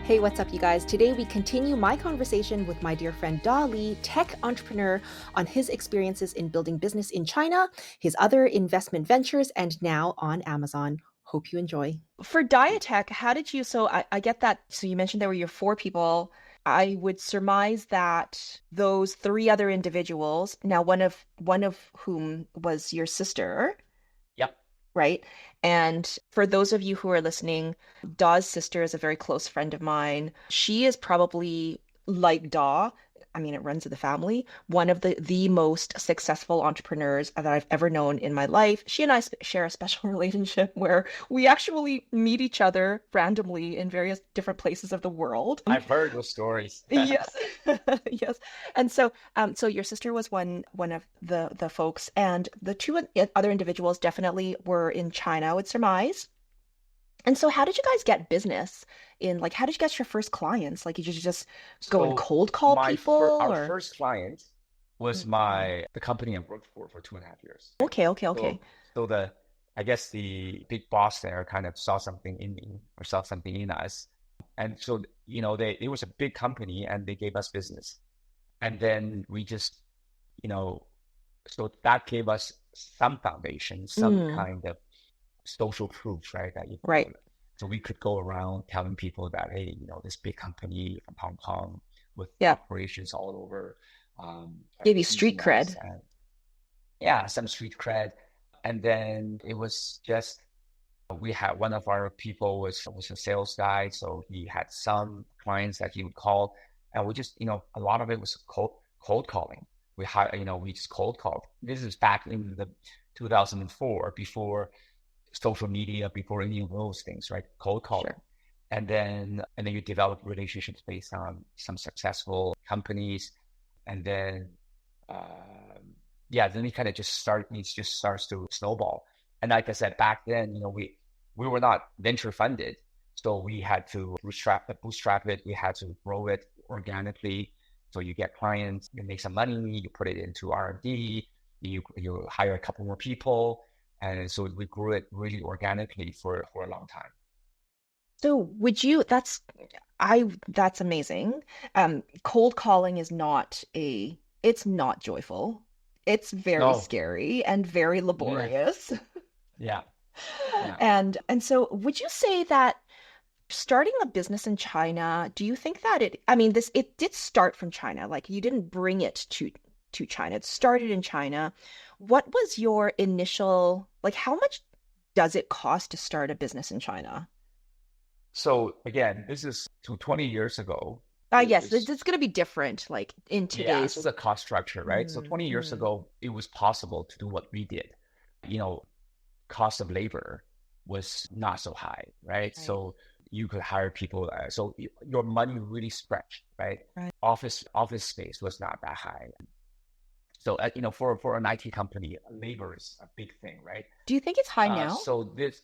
Hey, what's up, you guys? Today we continue my conversation with my dear friend Da Li, tech entrepreneur, on his experiences in building business in China, his other investment ventures, and now on Amazon. Hope you enjoy. For Diatech, how did you, so I get that. So you mentioned there were your four people. I would surmise that those three other individuals, now one of whom was your sister, Yep. right? And for those of you who are listening, Daw's sister is a very close friend of mine. She is probably like Daw. I mean, it runs in the family, one of the most successful entrepreneurs that I've ever known in my life. She and I share a special relationship where we actually meet each other randomly in various different places of the world. I've heard those stories. Yes. Yes. And so your sister was one of the folks, and the two other individuals definitely were in China, I would surmise. And so how did you guys get business in, like, how did you get your first clients? Like, did you just go and So cold call people our or? first client was Mhm. the company I worked for 2.5 years, right? Okay, okay, okay. So I guess the big boss there kind of saw something in me or saw something in us. And so, it was a big company and they gave us business. And then we just, you know, so that gave us some foundation, some Mm, kind of social proof, right? right. So we could go around telling people that, hey, this big company from Hong Kong with Yeah. operations all over, Give you street using us, cred. and yeah, some street cred. And then it was just we had one of our people was a sales guy, so he had some clients that he would call, and we just a lot of it was cold calling. We just cold called. This is back in the 2004, before social media, before any of those things, right? Cold calling. Sure. And then you develop relationships based on some successful companies. And then then it just starts to snowball. And like I said, back then, we were not venture funded. So we had to bootstrap it. We had to grow it organically. So you get clients, you make some money, you put it into R&D, you hire a couple more people, and so we grew it really organically for a long time. So would you, that's amazing. Cold calling is it's not joyful. It's very No, scary and very yeah, laborious. yeah, yeah. And so would you say that starting a business in China, do you think that I mean, it did start from China, like you didn't bring it to China. It started in China. What was your initial, like, how much does it cost to start a business in China? So again, this is 20 years ago. It Yes, was, it's going to be different, like in yeah, so today's. the cost structure, right? So Mm, 20 years mm, ago, it was possible to do what we did. You know, Cost of labor was not so high, right? right, So you could hire people. So your money really stretched, right? right. Office space was not that high. So for an IT company, labor is a big thing, right? Do you think it's high Uh, now? so this,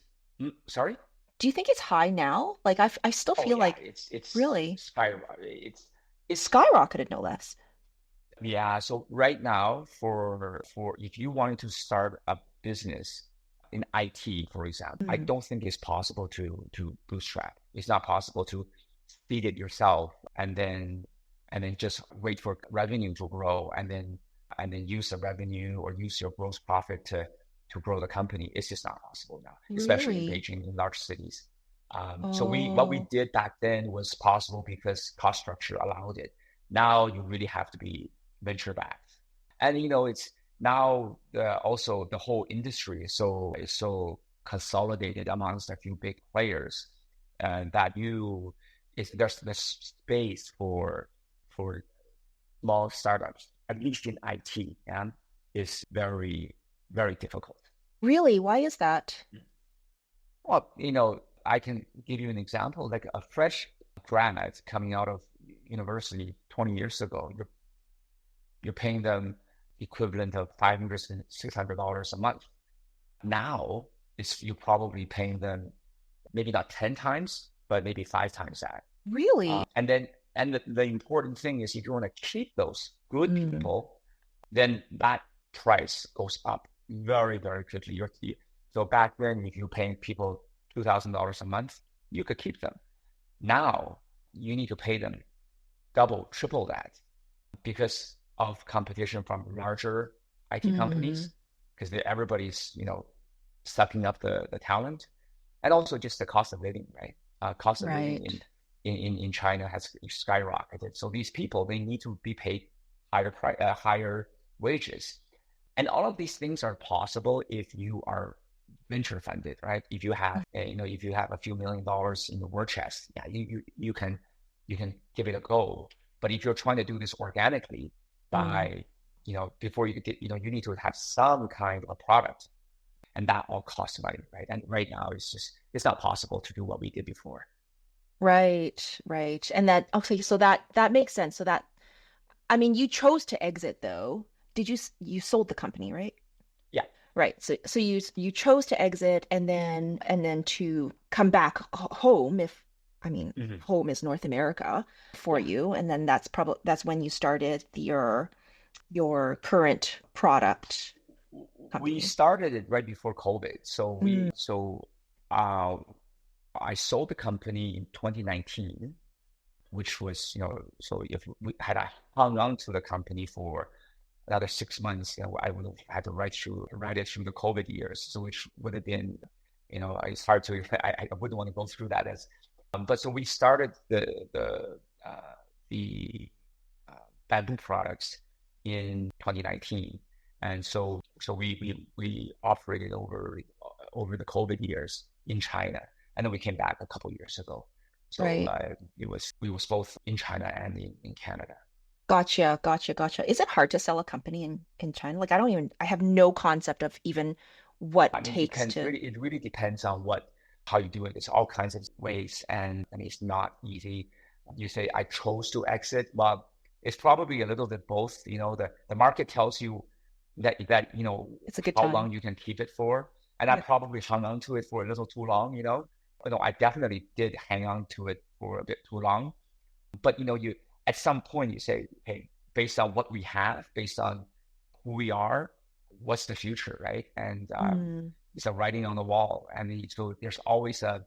Sorry? Do you think it's high now? Like I still Oh feel yeah, like it's really it's skyrocketed, no less. yeah. So right now, for if you wanted to start a business in IT, for example, I Mm, don't think it's possible to bootstrap. It's not possible to feed it yourself and then just wait for revenue to grow and then use the revenue or use your gross profit to grow the company. It's just not possible now, especially in really? Beijing, in large cities. So what we Oh, did back then was possible because cost structure allowed it. Now you really have to be venture backed, and it's now also the whole industry is so consolidated amongst a few big players, and that there's space for small startups, at least in IT, and is very, very difficult. really? Why is that? Well, I can give you an example, like a fresh grad coming out of university 20 years ago, you're paying them equivalent of $500 and $600 a month. Now, you're probably paying them maybe not 10 times, but maybe 5 times that. Really? And the important thing is if you want to keep those good Mm, people, then that price goes up very, very quickly. So back then, if you're paying people $2,000 a month, you could keep them. Now you need to pay them double, triple that because of competition from larger IT Mm, companies, because everybody's, sucking up the talent, and also just the cost of living, right? Cost of living right. in China has skyrocketed. So these people, they need to be paid higher wages. And all of these things are possible if you are venture funded, right? If you have, if you have a few $1 million in the war chest, yeah, you can give it a go. But if you're trying to do this organically Mm. by, before you get, you need to have some kind of a product, and that all costs money, right? And right now it's not possible to do what we did before. Right, right. And that okay, so that makes sense. So that I mean, you chose to exit though. You sold the company, right? Yeah. Right. So you chose to exit and then to come back home if I mean, Mhm. home is North America for Yeah. you and then that's when you started your current product We company. started it right before COVID. Mm, Uh, I sold the company in 2019, which was, so if we had I hung on to the company for another 6 months, I would have had to ride it through the COVID years. So which would have been, it's hard to, I wouldn't want to go through that but so we started the uh, bamboo products in 2019. And so we operated over the COVID years in China, and then we came back a couple years ago. So right. we was both in China and in Canada. Gotcha, gotcha, gotcha. Is it hard to sell a company in China? Like I have no concept of even what I mean, takes to it really depends on how you do it. There's all kinds of ways, and I mean, it's not easy. You say I chose to exit. Well, it's probably a little bit both. The market tells you that it's a good how time. long you can keep it for, and I Yep. probably hung on to it for a little too long. I definitely did hang on to it for a bit too long. But you at some point you say, hey, based on what we have, based on who we are, what's the future, right? And Mm, it's a writing on the wall. And so there's always a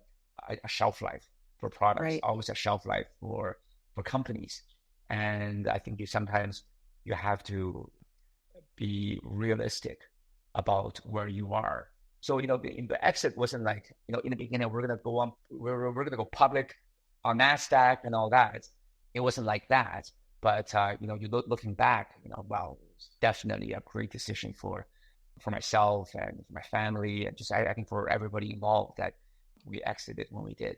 shelf life for products, right. always a shelf life for companies. And I think sometimes you have to be realistic about where you are. So, the exit wasn't like, in the beginning, we're gonna go public on NASDAQ and all that. It wasn't like that. But looking back, well, it's definitely a great decision for myself and for my family, and just I think for everybody involved that we exited when we did.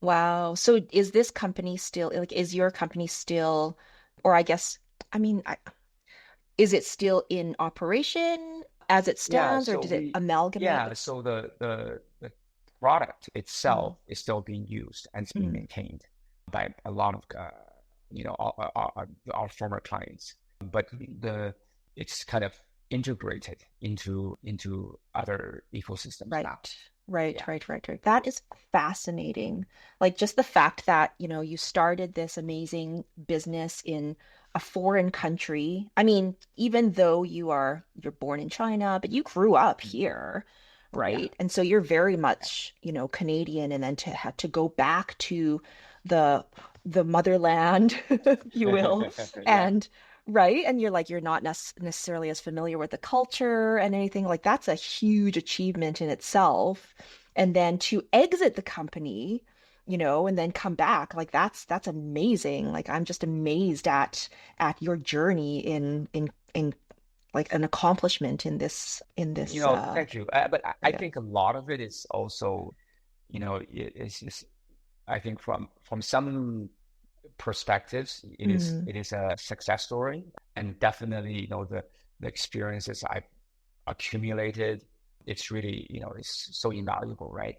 Wow. So is this company still like is your company still or I guess I mean is it still in operation as it Yeah, stands or so did it we amalgamate yeah, with so the product mm, itself is still being used and it's being mm, maintained by a lot of our former clients. But the it's kind of integrated into other ecosystems right. now. Right, Yeah. right, right, right. That is fascinating. Like just the fact that, you started this amazing business in a foreign country. I mean, even though you're born in China, but you grew up Mhm. here, Yeah. right? And so you're very much, Canadian and then to have to go back to the the motherland, if you will, Yeah. and right? And you're not necessarily as familiar with the culture and anything like that's a huge achievement in itself. And then to exit the company, and then come back, like that's amazing. Like I'm just amazed at your journey in like an accomplishment in this Thank you. But I area. think a lot of it is also, it's just, I think from some perspectives, Mm, it is a success story, and definitely, the experiences I've accumulated, it's really, it's so invaluable, right?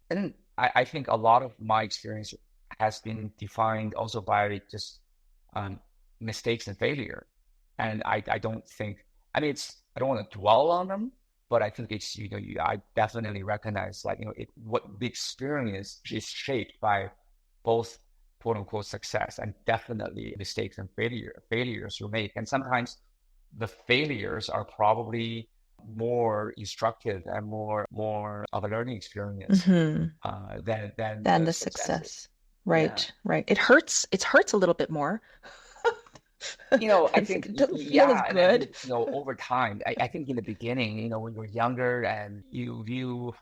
And I think a lot of my experience has been defined also by just um, mistakes and failure. And I don't think, I mean, I don't want to dwell on them, but I think it's, I definitely recognize like, what the experience is shaped by both quote unquote success and definitely mistakes and failures you make. And sometimes the failures are probably more instructive and more of a learning experience hmm than Than the the successes. success. Yeah. Right, right. It hurts. It hurts a little bit more. I think, It doesn't feel as yeah, and I good. think, over time, I think in the beginning, when you're younger and you view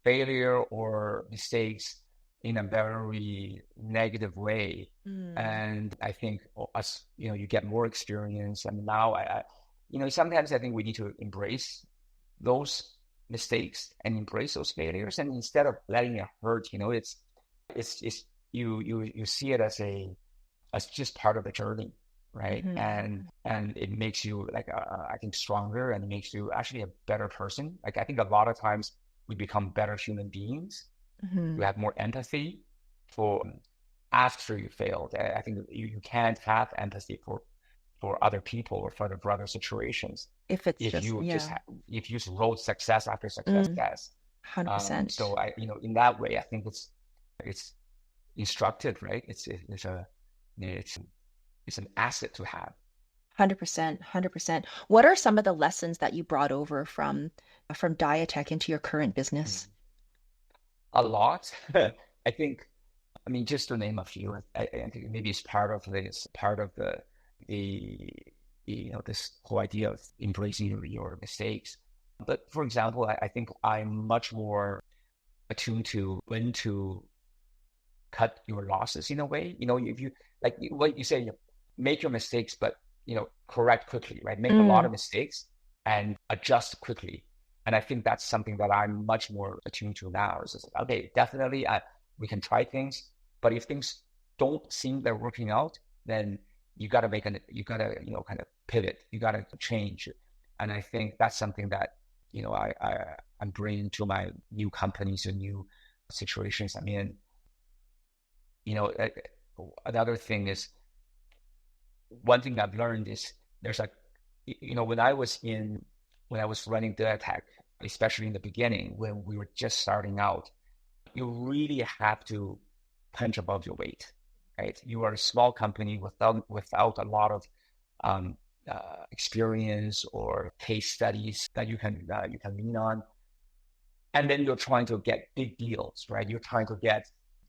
failure or mistakes in a very negative way. Mm, And I think as you get more experience, and now sometimes I think we need to embrace those mistakes and embrace those failures, and instead of letting it hurt, it's you see it as just part of the journey, right? mhm, And it makes you like I think stronger, and it makes you actually a better person. Like I think a lot of times we become better human beings. You mhm. have more empathy for after you failed. I think you can't have empathy for other people or for other situations If it's if just, you just yeah, if you just wrote success after success. mm, 100%. So in that way, I think it's instructive, right? It's it's an asset to have. 100%, 100%. What are some of the lessons that you brought over from Diatech into your current business? Mm. A lot. I think, I mean, just to name a few, I think maybe it's part of the, this whole idea of embracing your mistakes. But for example, I think I'm much more attuned to when to cut your losses in a way. If you like what you say, make your mistakes, but correct quickly, right? Make a lot Mm, of mistakes and adjust quickly. And I think that's something that I'm much more attuned to now. Is just, okay, definitely, we can try things, but if things don't seem they're working out, then you gotta kind of pivot. You gotta change. And I think that's something that I'm bringing to my new companies and new situations I'm in. you know, uh, Another thing is, one thing I've learned is there's like, when I was running the attack, especially in the beginning, when we were just starting out, you really have to punch above your weight, right? You are a small company without a lot of um, experience or case studies that you can lean on. And then you're trying to get big deals, right? You're trying to get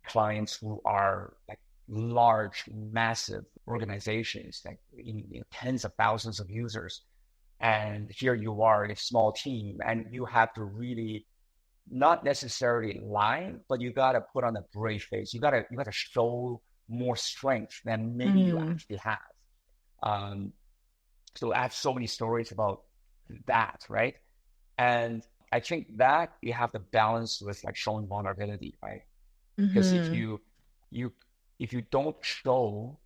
clients who are like large, massive organizations, like tens of thousands of users. And here you are, a small team, and you have to really not necessarily lie, but you gotta put on a brave face. You gotta show more strength than maybe you mm, actually have. Um, so I have so many stories about that, right? And I think that you have to balance with like showing vulnerability, right? Because mhm, you if you don't show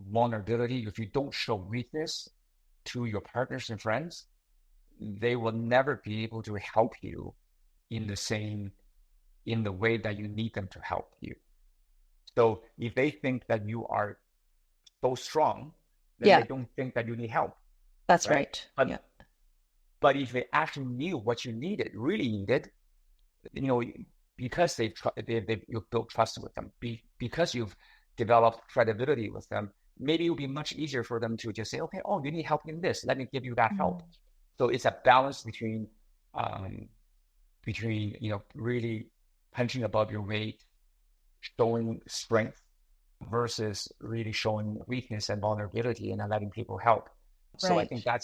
vulnerability, if you don't show weakness to your partners and friends, they will never be able to help you in in the way that you need them to help you. So if they think that you are so strong, then they yeah, don't think that you need help, that's right? right. Yeah. But if they actually knew what you needed, really needed, you know, because you've built trust with them, because you've developed credibility with them, maybe it would be much easier for them to just say, okay, oh, you need help in this, let me give you that help. Mm, So it's a balance um, between really punching above your weight, showing strength versus really showing weakness and vulnerability and not letting people help. So I think right.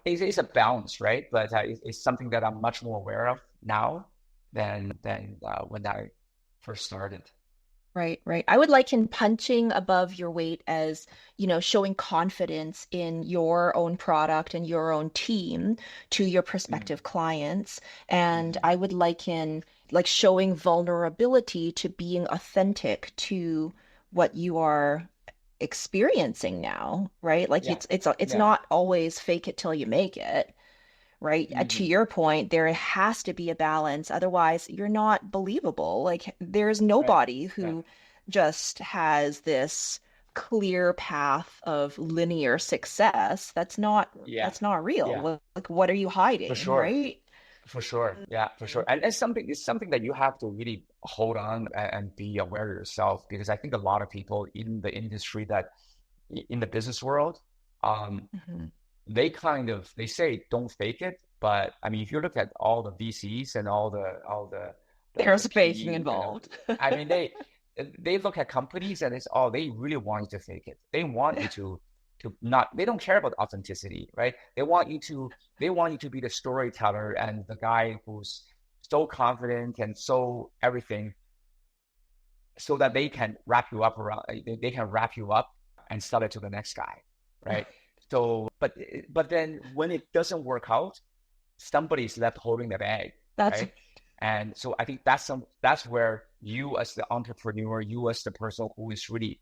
it's a balance, right? But it's something that I'm much more aware of now than when I first started. Right, right. I would liken punching above your weight as, showing confidence in your own product and your own team to your Mm, prospective clients. And mhm. I would liken like showing vulnerability to being authentic to what you are experiencing now, right? Like Yeah, it's yeah. not always fake it till you make it, right? To Hmm. your point, there has to be a balance. Otherwise, you're not believable. Like, there's Right, nobody right. who just has this clear path of linear success. Yeah, That's not real. yeah, Like, what are you for hiding, sure. right? For sure. Yeah, for sure. And it's something that you have to really hold on and be aware of yourself, because I think a lot of people in the industry that in the business world, um, Mhm. they say don't fake it, but I mean if you look at all the VCs and all the There's the faking PE, involved. I mean they look at companies and it's, oh, they really want you to fake it. They want you to not, they don't care about authenticity, right? They want you to be the storyteller and the guy who's so confident and so everything, so that they can wrap you up around, they can wrap you up and sell it to the next guy, right? So, but then when it doesn't work out, somebody's left holding the bag, That's right? And so I think that's where you as the entrepreneur, you as the person who is really,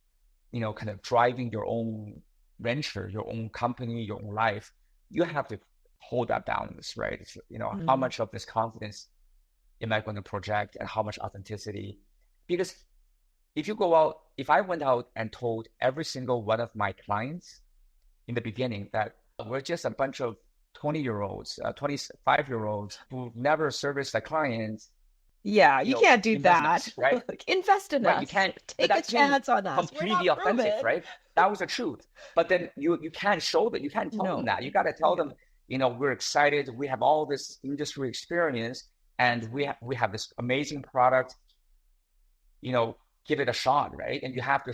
kind of driving your own venture, your own company, your own life, you have to hold that balance, right? It's, how much of this confidence am I going to project and how much authenticity? Because if I went out and told every single one of my clients in the beginning that we're just a bunch of 20-year-olds, 25-year-olds who've never serviced a client. Yeah, you can't do that. Right? Invest in right, us. You can't take a chance on us. Completely authentic, right? That was the truth. But then you can't show that. You can't tell them that. You got to tell them, we're excited. We have all this industry experience, and we have this amazing product. Give it a shot, right? And you have to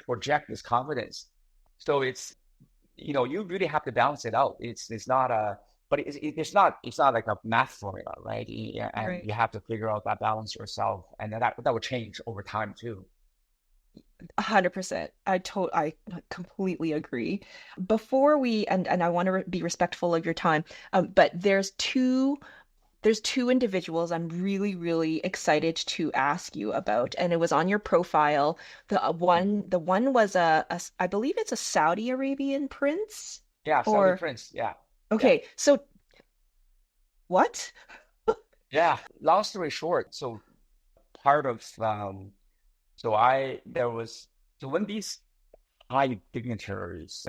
project this confidence. So it's, you really have to balance it out. It's not but it's not like a math formula, right? And right. You have to figure out that balance yourself, and that will change over time too. 100%. I completely agree. Before we and I want to be respectful of your time, but there's two individuals I'm really, really excited to ask you about, and it was on your profile. The one was I believe it's a Saudi Arabian prince. Yeah, Saudi prince. Yeah. Okay, yeah. So what? Yeah. Long story short, so part of when these high dignitaries,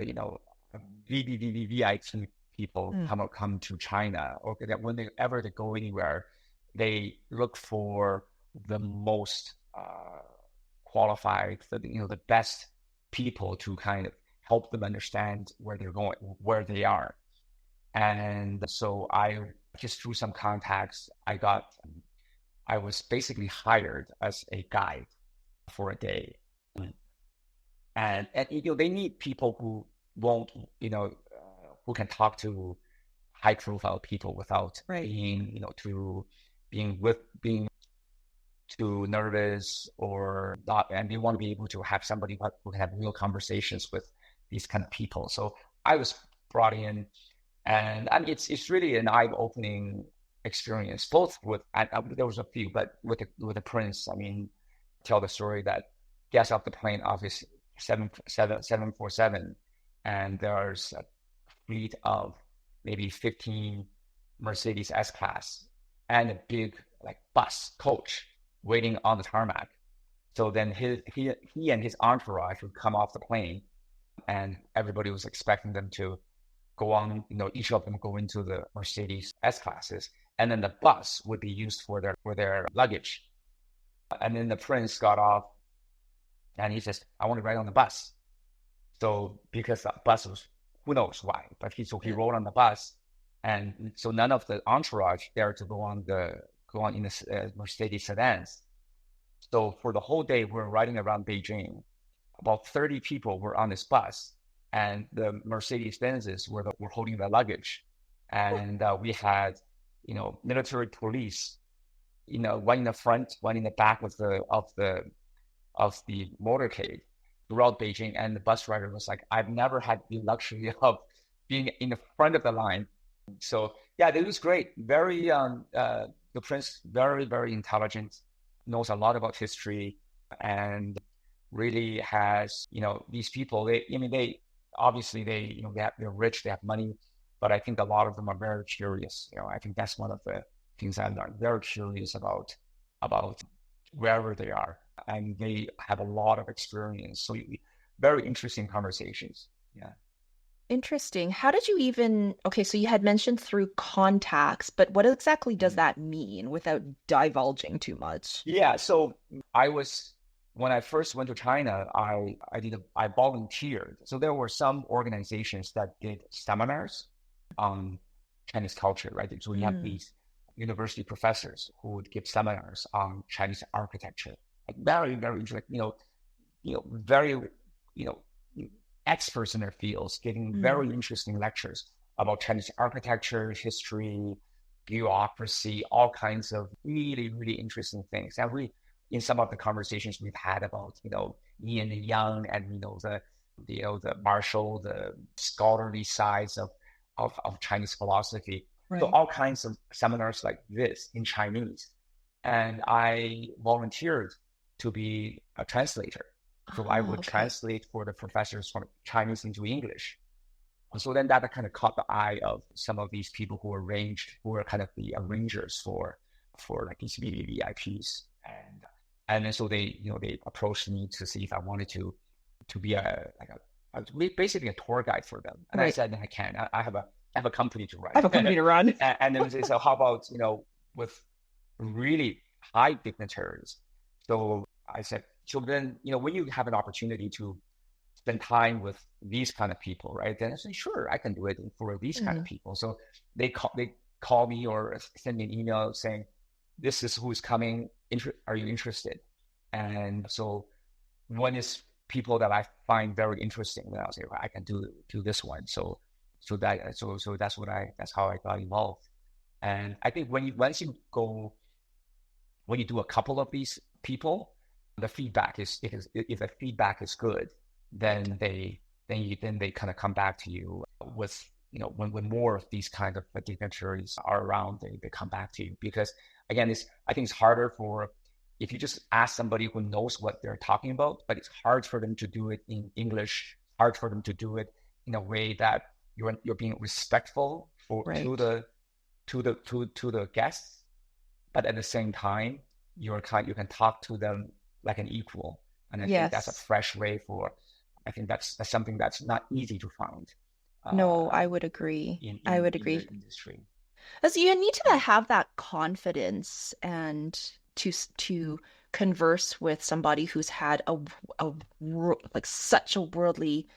VIP people come to China, or that whenever they go anywhere, they look for the most qualified, the best people to kind of help them understand where they're going, where they are. And so just through some contacts, I was basically hired as a guide for a day. And they need people who won't, who can talk to high profile people without being too nervous or not. And they want to be able to have somebody who can have real conversations with these kind of people. So I was brought in, and it's really an eye-opening experience. Both with there was a few, but with the prince, tell the story that gets off the plane, obviously 747, and there's a fleet of maybe 15 Mercedes S-Class and a big bus coach waiting on the tarmac. So then he and his entourage would come off the plane, and everybody was expecting them to go on, each of them go into the Mercedes S-Classes, and then the bus would be used for their luggage. And then the prince got off, and he says, "I want to ride on the bus." So because the bus was, who knows why, but he rode on the bus, and so none of the entourage dared to go on in the Mercedes sedans. So for the whole day, we're riding around Beijing. About 30 people were on this bus, and the Mercedes Benzes were holding the luggage, and we had, military police, one in the front, one in the back of the motorcade throughout Beijing. And the bus driver was like, "I've never had the luxury of being in the front of the line." So yeah, it was great. Very the prince, very, very intelligent, knows a lot about history, and really has, these people, they obviously they're rich, they have money, but I think a lot of them are very curious. I think that's one of the things I learned. Very curious about wherever they are, and they have a lot of experience. So very interesting conversations. Yeah. Interesting. How did you okay, so you had mentioned through contacts, but what exactly does that mean without divulging too much? Yeah. So when I first went to China, I volunteered. So there were some organizations that did seminars on Chinese culture, right? So we have these university professors who would give seminars on Chinese architecture, very, very interesting, very, you know, experts in their fields giving very interesting lectures about Chinese architecture, history, bureaucracy, all kinds of really, really interesting things. And in some of the conversations we've had about, yin and yang, and, the martial, the scholarly sides of Chinese philosophy. Right. So all kinds of seminars like this in Chinese. And I volunteered to be a translator. So I would translate for the professors from Chinese into English. So then that kind of caught the eye of some of these people who were kind of the arrangers for like these VIPs. And then so they approached me to see if I wanted to be basically a tour guide for them. And I said, I can. I have a company to run. I have a company to run. And then they said, how about, with really high dignitaries? So I said, so then, when you have an opportunity to spend time with these kind of people, right? Then I said, sure, I can do it for these kind of people. So they call me or send me an email saying, this is who's coming. Are you interested? And so one is people that I find very interesting. Then I'll say, well, I can do this one. So that's how I got involved. And I think when you do a couple of these people, the feedback is, if the feedback is good, then they kind of come back to you with, when more of these kind of dignitaries are around, they come back to you. Because again, I think it's harder if you just ask somebody who knows what they're talking about, but it's hard for them to do it in English, hard for them to do it in a way that you're being respectful to the guests, but at the same time, you can talk to them like an equal. And I think that's a fresh way I think that's something that's not easy to find. No, I would agree. I would agree. In the industry. As you need to have that confidence and to converse with somebody who's had like such a worldly,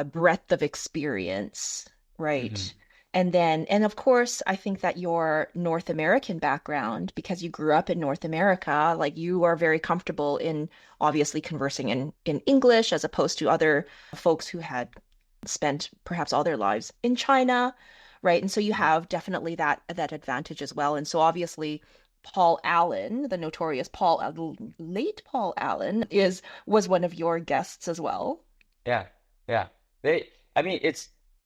breadth of experience, right? Mm-hmm. And of course, I think that your North American background, because you grew up in North America, like you are very comfortable in obviously conversing in English as opposed to other folks who had spent perhaps all their lives in China, right? And so you have definitely that advantage as well. And so obviously Paul Allen, the notorious late Paul Allen, was one of your guests as well. Yeah.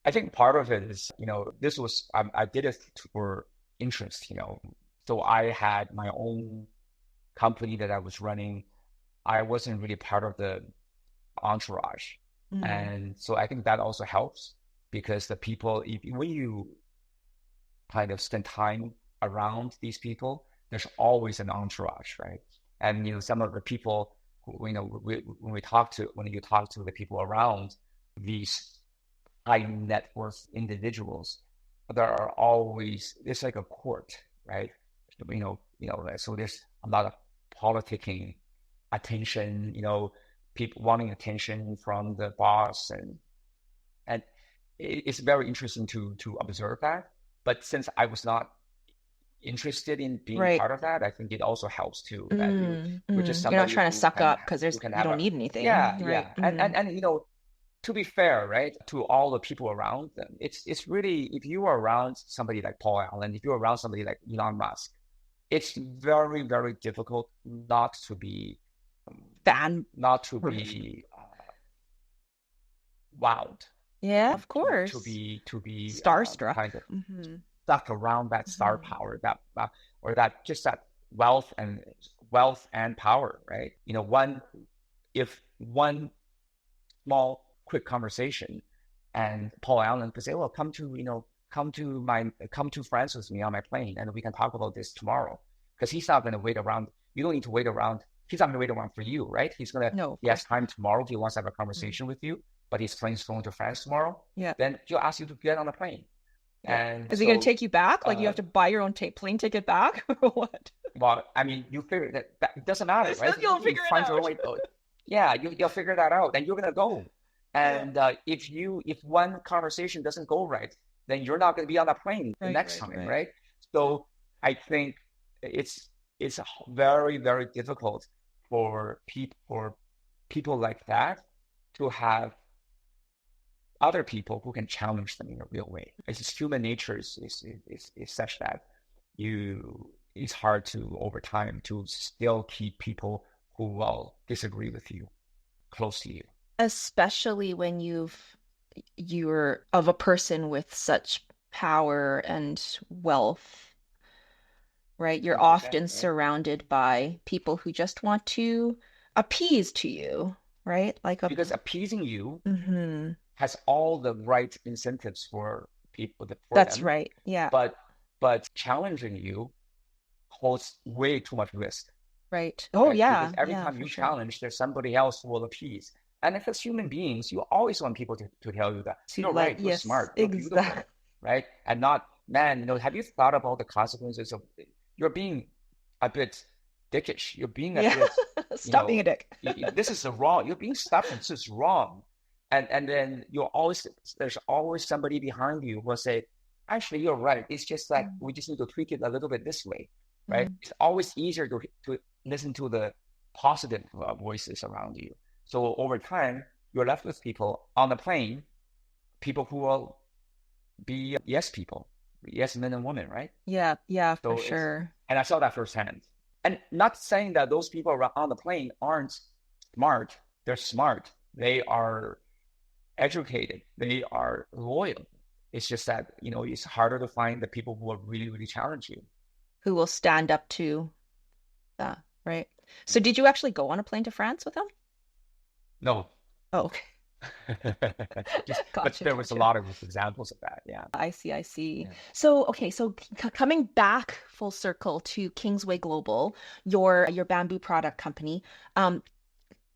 I think part of it is, this was, I did it for interest, so I had my own company that I was running. I wasn't really part of the entourage. And so I think that also helps, because the people, when you kind of spend time around these people, there's always an entourage, right? And, some of the people who, when you talk to the people around these high net worth individuals, it's like a court, right? So there's a lot of politicking, attention, people wanting attention from the boss, and it's very interesting to observe that. But since I was not interested in being part of that, I think it also helps too. That you're just somebody, you're not trying to suck up because you don't need anything. Yeah, right? Yeah. And to be fair, right, to all the people around them, it's really, if you are around somebody like Paul Allen, if you're around somebody like Elon Musk, it's very, very difficult not to be wowed. Yeah, of course. To be starstruck, kind of stuck around that star power, that or that just that wealth and power, right? If one small quick conversation, and Paul Allen could say, well, come to France with me on my plane, and we can talk about this tomorrow, because he's not going to wait around. You don't need to wait around. He's not going to wait around for you, right? He has time tomorrow. He wants to have a conversation with you, but his plane's going to France tomorrow. Yeah. Then he'll ask you to get on the plane. Yeah. And is he going to take you back? Like you have to buy your own plane ticket back, or what? Well, I mean, you figure that it doesn't matter, right? You'll figure it out. Yeah, you'll figure that out, and you're going to go. And if one conversation doesn't go right, then you're not going to be on that plane the next time, right? So I think it's it's very, very difficult for people like that to have other people who can challenge them in a real way. It's just human nature is such that it's hard to over time to still keep people who will disagree with you close to you. Especially when you're of a person with such power and wealth, right? You're 100%, often right? surrounded by people who just want to appease to you, right? Like a Because appeasing you hmm has all the right incentives for people for That's them, right. Yeah, but challenging you holds way too much risk, right. Oh right? Because yeah, every yeah, time for you sure. challenge, there's somebody else who will appease. And if it's human beings, you always want people to tell you that To you're let, right, you're yes, smart, you're exactly. beautiful, right? And not, man, have you thought about the consequences of you're being a bit dickish, you're being a Yeah. bit, Stop being a dick. this is the wrong, you're being stubborn, this is wrong. And then there's always somebody behind you who will say, actually, you're right. It's just that we just need to tweak it a little bit this way, right? Mm. It's always easier to listen to the positive voices around you. So over time, you're left with people on the plane, people who will be yes people, yes men and women, right? Yeah, yeah, for So sure. and I saw that firsthand. And not saying that those people on the plane aren't smart. They're smart. They are educated. They are loyal. It's just that, it's harder to find the people who will really, really challenge you. Who will stand up to that, right? So did you actually go on a plane to France with them? No. Oh, okay. But Gotcha, there was a gotcha. lot of examples of that. Yeah. I see, I see. Yeah. So, okay, so coming back full circle to Kingsway Global, your bamboo product company,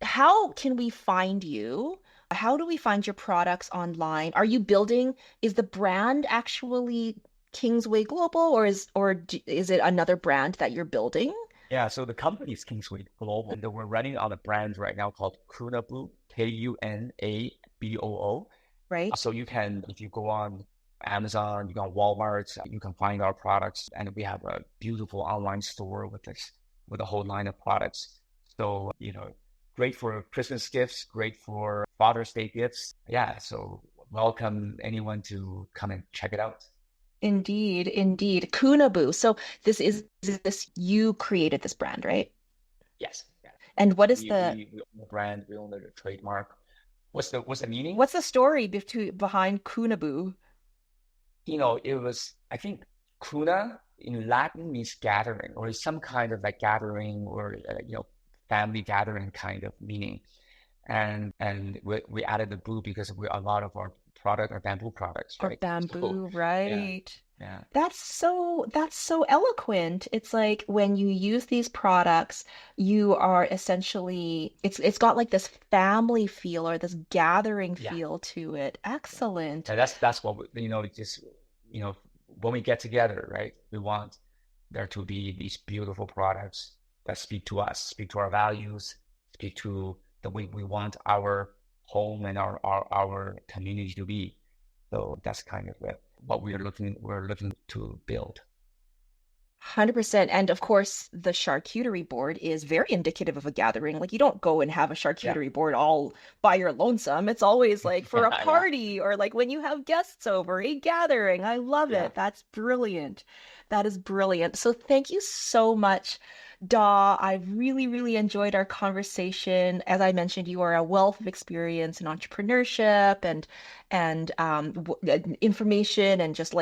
how can we find you? How do we find your products online? Are you building, is the brand actually Kingsway Global, is it another brand that you're building, Yeah. So the company is Kingsway Global, and we're running on a brand right now called Kunaboo, Kunaboo. right? So you can, if you go on Amazon, you go on Walmart, you can find our products, and we have a beautiful online store with a whole line of products. So, great for Christmas gifts, great for Father's Day gifts. Yeah, so welcome anyone to come and check it out. Indeed, indeed. Kunaboo. So this you created this brand, right? Yes. Yeah. And what is We own the brand, we own the trademark. What's the meaning? what's the story behind Kunaboo? It was, I think, kuna in Latin means gathering or some kind of like gathering or, family gathering kind of meaning. And we added the boo because a lot of our product are bamboo products, Or right? So, bamboo, yeah, right? yeah, That's so eloquent. It's like when you use these products, you are essentially it's got like this family feel or this gathering yeah, feel to it. yeah. Excellent. And that's what just, you know, when we get together, right? We want there to be these beautiful products that speak to us, speak to our values, speak to the way we want our home and our community to be. So that's kind of what we're looking to build. 100%. And of course, the charcuterie board is very indicative of a gathering. Like you don't go and have a Yeah, charcuterie board all by your lonesome. It's always like for a yeah, yeah, party or like when you have guests over, a gathering. I love yeah. it. That's brilliant. That is brilliant. So thank you so much, Daw. I really, really enjoyed our conversation. As I mentioned, you are a wealth of experience in entrepreneurship and information and just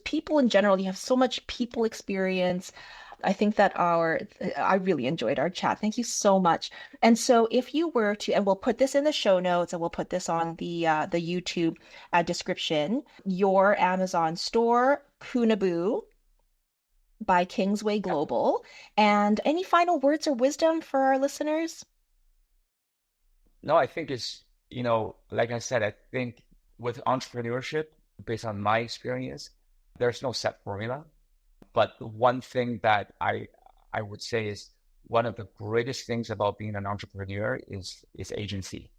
people in general. You have so much people experience. I think that I really enjoyed our chat. Thank you so much. And so if you were to, and we'll put this in the show notes and we'll put this on the YouTube description, your Amazon store, Kunaboo by Kingsway Yep. Global. And any final words or wisdom for our listeners? No, I think it's, like I said, I think with entrepreneurship, based on my experience, there's no set formula. But the one thing that I would say is one of the greatest things about being an entrepreneur is agency,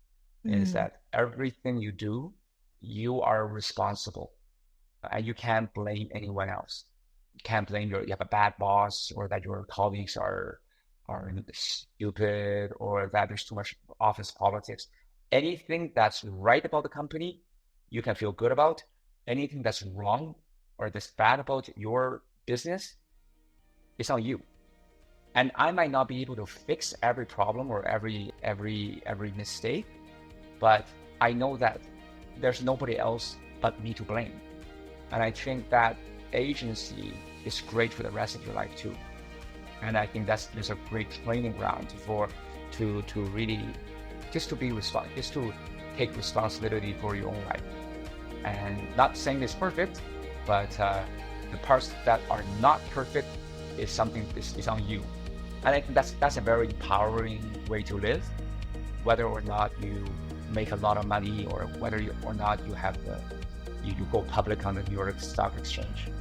is Mm, that everything you do, you are responsible and you can't blame anyone else. can't blame you have a bad boss, or that your colleagues are stupid, or that there's too much office politics. Anything that's right about the company, you can feel good about. Anything that's wrong or that's bad about your business, it's on you. And I might not be able to fix every problem or every mistake, but I know that there's nobody else but me to blame. And I think that agency is great for the rest of your life too. And I think there's a great training ground to really just to take responsibility for your own life. And not saying it's perfect, but the parts that are not perfect is something is on you. And I think that's a very empowering way to live, whether or not you make a lot of money, or whether or not you have you go public on the New York Stock Exchange.